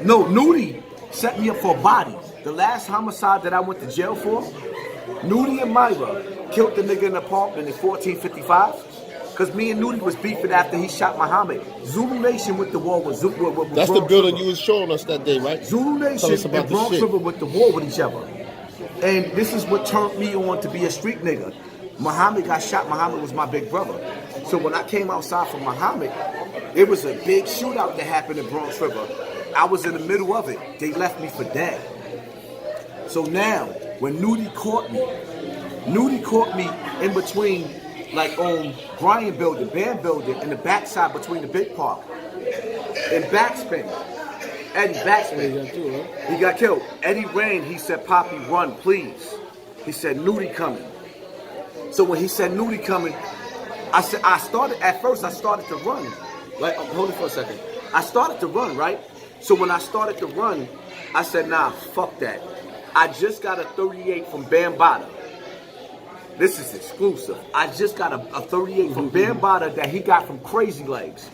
No, Nudie set me up for a body. The last homicide that I went to jail for, Nudie and Myra killed the nigga in the apartment in 1455. Because me and Nudie was beefing after he shot Muhammad. Zulu Nation with the war with That's Bronx the building River. you was showing us that day, right? Zulu Nation and Bronx River with the war with each other. And this is what turned me on to be a street nigga. Muhammad got shot. Muhammad was my big brother. So when I came outside for Muhammad, it was a big shootout that happened in Bronx River. I was in the middle of it. They left me for dead. So now, when Nudie caught me in between, like on Bryan Building, Band Building, and the backside between the big park. In backspin. Eddie backspin. He got killed. Eddie ran. He said, "Poppy, run, please." He said, "Nudie coming." So when he said Nudie coming, I started to run. Like, hold it for a second. I started to run, right? So when I started to run, I said, nah, fuck that. I just got a 38 from Bambaataa. This is exclusive. I just got a 38 from Bambaataa that he got from Crazy Legs.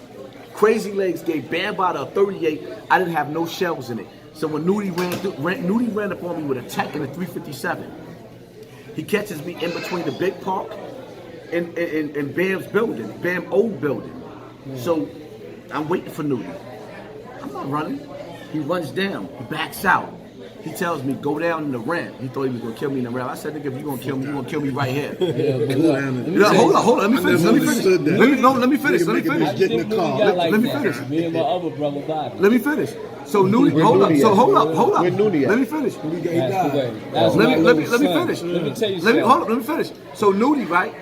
Crazy Legs gave Bambaataa a 38. I didn't have no shells in it. So when Nudie ran up on me with a tech and a 357. He catches me in between the big park and Bam's building, Bam old building. So I'm waiting for Nudie. I'm not running. He runs down. He backs out. He tells me, go down in the ramp. He thought he was going to kill me in the ramp. I said, nigga, if you're going to kill me, you're going to kill me right here. Hold on. Let me finish. Let me finish. Me and my other brother body. Let me finish. So Nudie, hold up. Where Nudie at? Let me finish. Let me finish. Let me tell you something. Hold up, let me finish. So Nudie, right?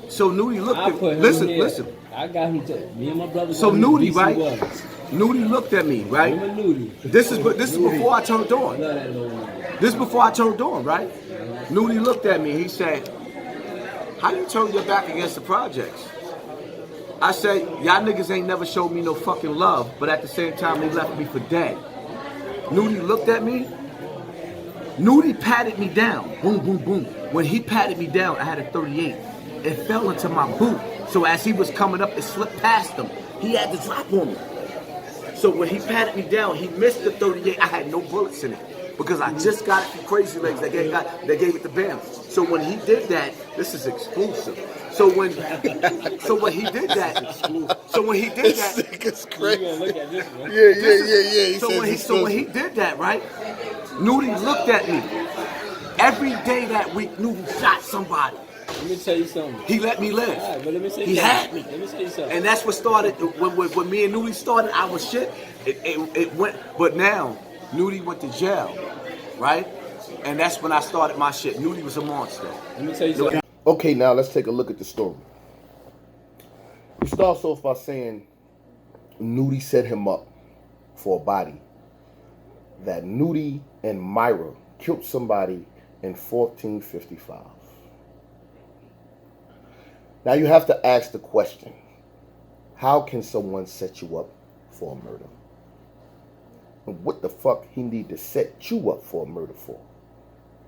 So Nudie looked at me. Listen. I got him me and my brother. So Nudie, right? Nudie looked at me, right? This is before I turned on. This is before I turned on, right? Nudie looked at me. He said, "How you turn your back against the projects?" I said, "Y'all niggas ain't never showed me no fucking love, but at the same time they left me for dead." Nudie looked at me. Nudie patted me down. Boom, boom, boom. When he patted me down, I had a 38. It fell into my boot. So as he was coming up, it slipped past him. He had to drop on me. So when he patted me down, he missed the 38. I had no bullets in it because I just got it from Crazy Legs. They gave it to Bam. So when he did that, this is exclusive. So when he did that, It's crazy. Yeah. So when he did that, right? Nudie looked at me. Every day that week, Nudie shot somebody. Let me tell you something. He let me live. All right, but let me say he had me. Let me tell you something. And that's what started, when me and Nudie started, I was shit. It went, but now, Nudie went to jail, right? And that's when I started my shit. Nudie was a monster. Let me tell you something. Okay, now let's take a look at the story. He starts off by saying Nudie set him up for a body. That Nudie and Myra killed somebody in 1455. Now you have to ask the question, how can someone set you up for a murder? And what the fuck he need to set you up for a murder for?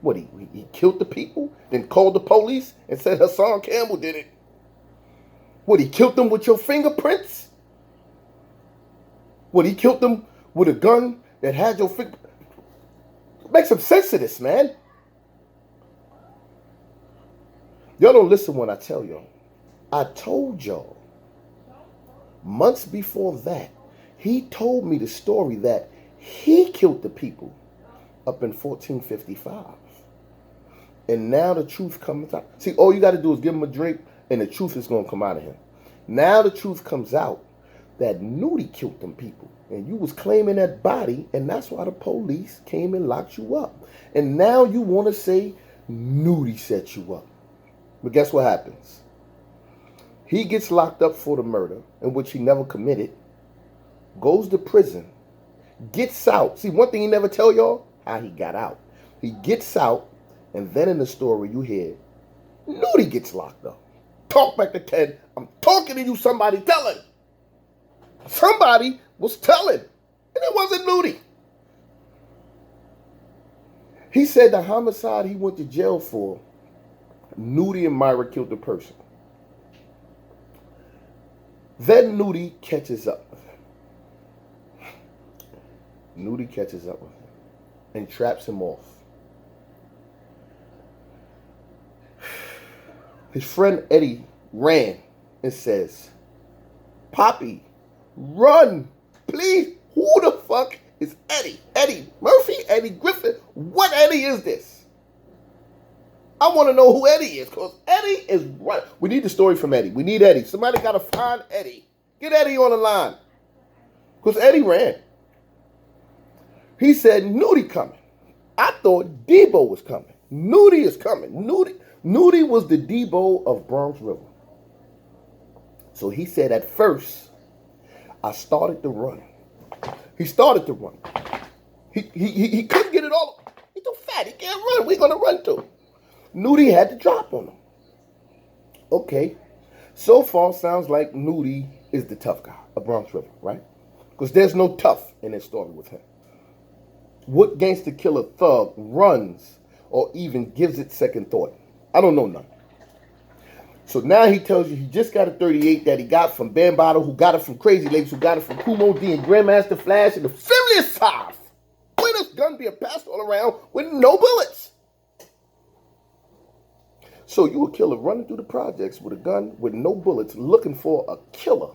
What, he killed the people, then called the police and said Hassan Campbell did it? What, he killed them with your fingerprints? What, he killed them with a gun that had your finger? Make some sense of this, man. Y'all don't listen when I tell y'all. I told y'all months before that, he told me the story that he killed the people up in 1455. And now the truth comes out. See, all you got to do is give him a drink and the truth is going to come out of him. Now the truth comes out that Nudie killed them people. And you was claiming that body, and that's why the police came and locked you up. And now you want to say Nudie set you up. But guess what happens? He gets locked up for the murder, in which he never committed, goes to prison, gets out. See, one thing he never tell y'all, how he got out. He gets out, and then in the story you hear, Nudie gets locked up. Talk back to Ted. I'm talking to you, somebody telling. Somebody was telling, and it wasn't Nudie. He said the homicide he went to jail for, Nudie and Myra killed the person. Then Nudie catches up. Nudie catches up with him and traps him off. His friend Eddie ran and says, Poppy, run, please. Who the fuck is Eddie? Eddie Murphy? Eddie Griffin? What Eddie is this? I want to know who Eddie is, because Eddie is right. We need the story from Eddie. We need Eddie. Somebody got to find Eddie. Get Eddie on the line. Because Eddie ran. He said, Nudie coming. I thought Debo was coming. Nudie is coming. Nudie was the Debo of Bronx River. So he said, at first, I started to run. He started to run. He couldn't get it all. He's too fat. He can't run. We're going to run to him. Nudie had to drop on him. Okay. So far, sounds like Nudie is the tough guy of Bronx River, right? Because there's no tough in this story with him. What gangster killer thug runs or even gives it second thought? I don't know none. So now he tells you he just got a 38 that he got from Bambaataa, who got it from Crazy Legs, who got it from Kumo D and Grandmaster Flash in the Filious South. Where this gun being passed all around with no bullets? So you a killer running through the projects with a gun with no bullets looking for a killer.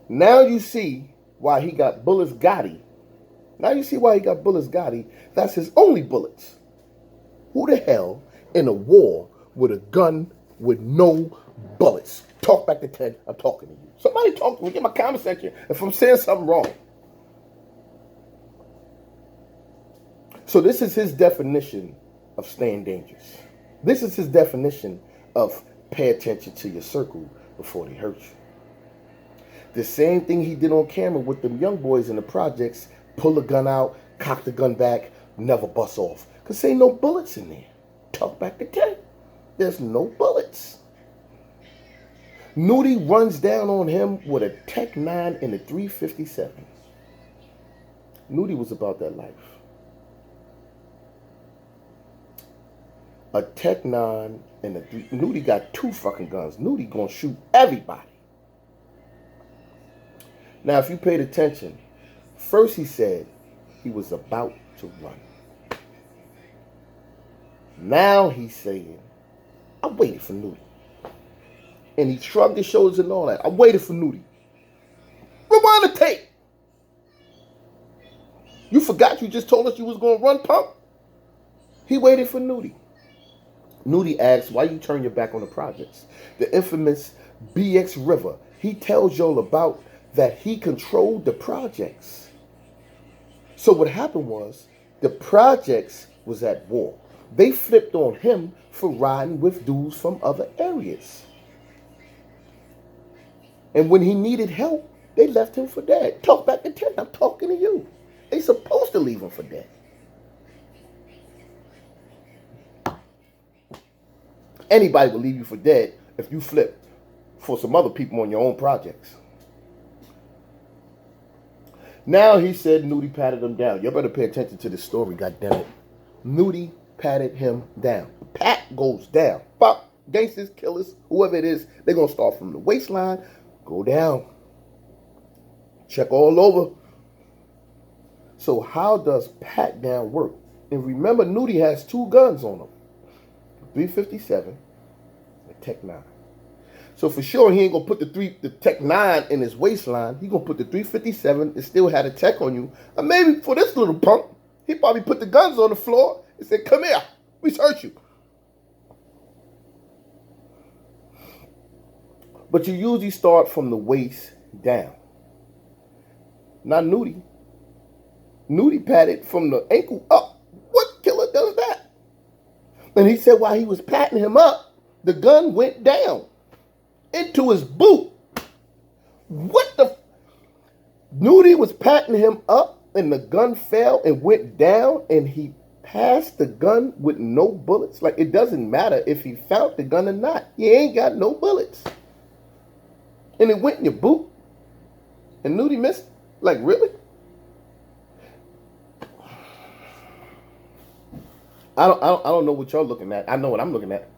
Now you see why he got bullets Gotti. Now you see why he got bullets Gotti. That's his only bullets. Who the hell in a war with a gun with no bullets? Talk back to 10. I'm talking to you. Somebody talk to me. Get my comment section if I'm saying something wrong. So this is his definition of staying dangerous. This is his definition of pay attention to your circle before they hurt you. The same thing he did on camera with them young boys in the projects. Pull the gun out, cock the gun back, never bust off. Because ain't no bullets in there. Talk back to 10. There's no bullets. Nudie runs down on him with a Tech 9 and a 357. Nudie was about that life. A Tech 9 and a 3. Nudie got two fucking guns. Nudie gonna shoot everybody. Now, if you paid attention, first he said he was about to run. Now he's saying, I waited for Nudie. And he shrugged his shoulders and all that. I waited for Nudie. Rewind the tape. You forgot you just told us you was going to run, punk? He waited for Nudie. Nudie asks, why you turn your back on the projects? The infamous BX River. He tells y'all about that he controlled the projects. So what happened was, the projects was at war. They flipped on him for riding with dudes from other areas. And when he needed help, they left him for dead. Talk back to 10. I'm talking to you. They supposed to leave him for dead. Anybody will leave you for dead if you flip for some other people on your own projects. Now he said Nudie patted him down. You better pay attention to this story, goddammit. Nudie patted him down. Pat goes down. Pop, gangsters, killers, whoever it is, they're going to start from the waistline, go down. Check all over. So how does pat down work? And remember, Nudie has two guns on him. 357 and Tech 9. So for sure, he ain't going to put the Tech 9 in his waistline. He going to put the 357 and still had a Tech on you. And maybe for this little punk, he probably put the guns on the floor and said, come here, we hurt you. But you usually start from the waist down. Not Nudie. Nudie patted from the ankle up. What killer does that? And he said while he was patting him up, the gun went down into his boot. What the? Nudie was patting him up and the gun fell and went down and he passed the gun with no bullets. Like, it doesn't matter if he found the gun or not. He ain't got no bullets. And it went in your boot. And Nudie missed. Like, really? I don't know what y'all looking at. I know what I'm looking at.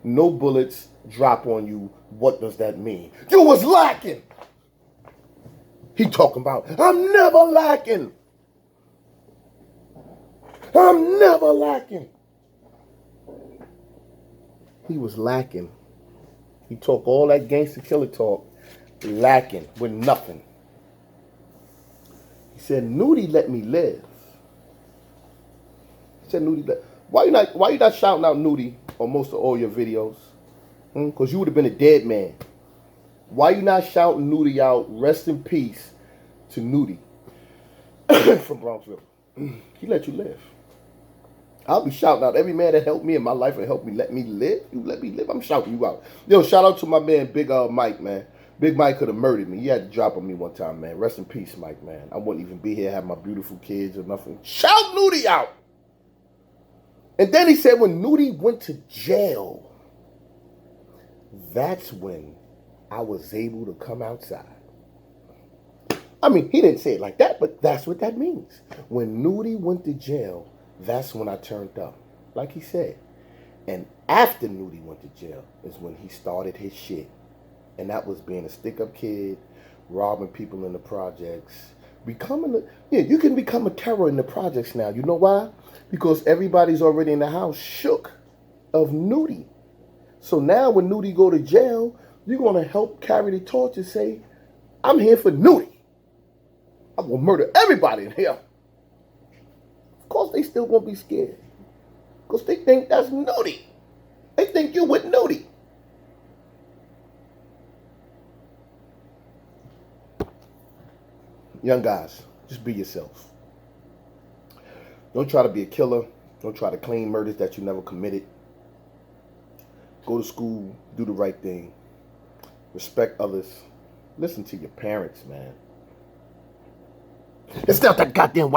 No bullets drop on you. What does that mean? You was lacking. He talking about, I'm never lacking. I'm never lacking. He was lacking. He talked all that gangster killer talk, lacking with nothing. He said, Nudie let me live. He said, Nudie, why you not shouting out Nudie on most of all your videos? Because you would have been a dead man. Why you not shouting Nudie out? Rest in peace to Nudie from Bronx River. He let you live. I'll be shouting out every man that helped me in my life and helped me let me live. You let me live. I'm shouting you out. Yo, shout out to my man Big Mike, man. Big Mike could have murdered me. He had to drop on me one time, man. Rest in peace, Mike, man. I wouldn't even be here, have my beautiful kids or nothing. Shout Nudie out. And then he said when Nudie went to jail, that's when I was able to come outside. I mean, he didn't say it like that, but that's what that means. When Nudie went to jail, that's when I turned up, like he said. And after Nudie went to jail is when he started his shit. And that was being a stick-up kid, robbing people in the projects, you can become a terror in the projects now. You know why? Because everybody's already in the house shook of Nudie. So now when Nudie go to jail, you're going to help carry the torch and say, I'm here for Nudie. I'm going to murder everybody in here. Of course they still won't be scared. Because they think that's Nudie. They think you with Nudie. Young guys, just be yourself. Don't try to be a killer. Don't try to claim murders that you never committed. Go to school. Do the right thing. Respect others. Listen to your parents, man. It's not that goddamn